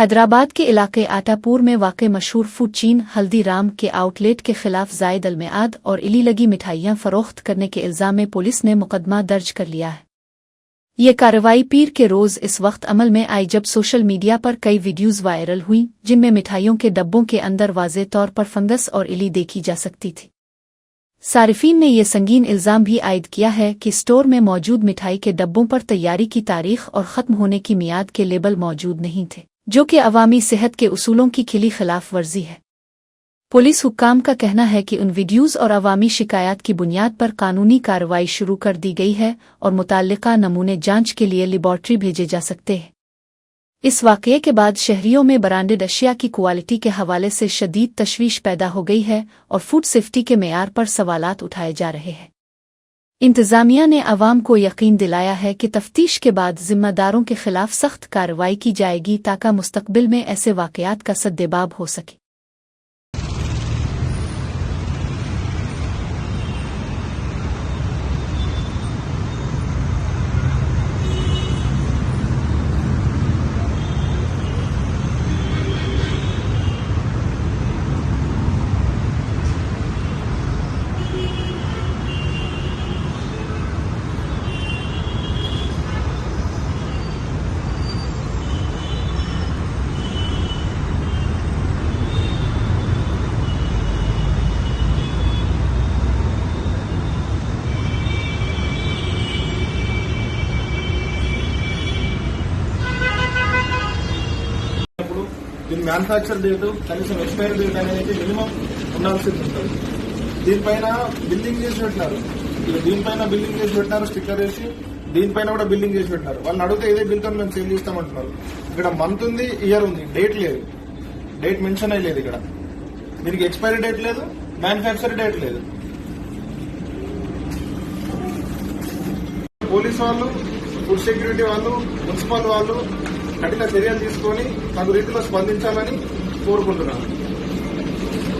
हैदराबाद के इलाके आटापुर में वाक़ मशहूर फूड चेन हल्दीराम के आउटलेट के खिलाफ जायद अलमियाद और इली लगी मिठाइयाँ फरोख्त करने के इल्ज़ाम में पुलिस ने मुकदमा दर्ज कर लिया है। ये कार्रवाई पीर के रोज़ इस वक्त अमल में आई जब सोशल मीडिया पर कई वीडियोज़ वायरल हुई जिनमें मिठाइयों के डब्बों के अंदर वाज़े तौर पर फंगस और इली देखी जा सकती थी। सारिफीन ने यह संगीन इल्ज़ाम भी आयद किया है कि स्टोर में मौजूद मिठाई के डब्बों पर तैयारी की तारीख और ख़त्म होने की मियाद के लेबल मौजूद नहीं थे, जो कि अवामी सेहत के उसूलों की खिली खिलाफ वर्जी है। पुलिस हुक्काम का कहना है कि उन वीडियोज़ और अवामी शिकायत की बुनियाद पर कानूनी कार्रवाई शुरू कर दी गई है और मुताल्लिका नमूने जांच के लिए लेबॉर्ट्री भेजे जा सकते हैं। इस वाक़ये के बाद शहरियों में ब्रांडेड अशिया की क्वालिटी के हवाले से शदीद तशवीश पैदा हो गई है और फूड सेफ्टी के मेयार पर सवालात उठाए जा रहे हैं। इंतज़ामिया ने अवाम को यकीन दिलाया है कि तफ्तीश के बाद जिम्मेदारों के खिलाफ सख्त कार्रवाई की जाएगी ताकि मुस्तकबिल में ऐसे वाक़यात का सद्देबाब हो सके। దీని మ్యానుఫ్యాక్చర్ డేట్ కనీసం ఎక్స్పైరీ డేట్ అనేది మినిమం ఉండాల్సింది ఉంటుంది. దీనిపైన బిల్లింగ్ చేసి పెట్టినారు, దీనిపైన బిల్లింగ్ చేసి పెట్టినారు, స్టిక్కర్ వేసి దీనిపైన కూడా బిల్లింగ్ చేసి పెట్టినారు. వాళ్ళని అడిగితే ఇదే బిల్ తో మేము సేల్ చేస్తామంటున్నారు. ఇక్కడ మంత్ ఉంది, ఇయర్ ఉంది, డేట్ లేదు, డేట్ మెన్షన్ అయ్యలేదు. ఇక్కడ దీనికి ఎక్స్పైరీ డేట్ లేదు, మ్యానుఫ్యాక్చర్ డేట్ లేదు. పోలీస్ వాళ్ళు, ఫుడ్ సెక్యూరిటీ వాళ్ళు, మున్సిపల్ వాళ్ళు కఠిన చర్యలు తీసుకొని తగు రీతిలో స్పందించాలని కోరుకుంటున్నాను.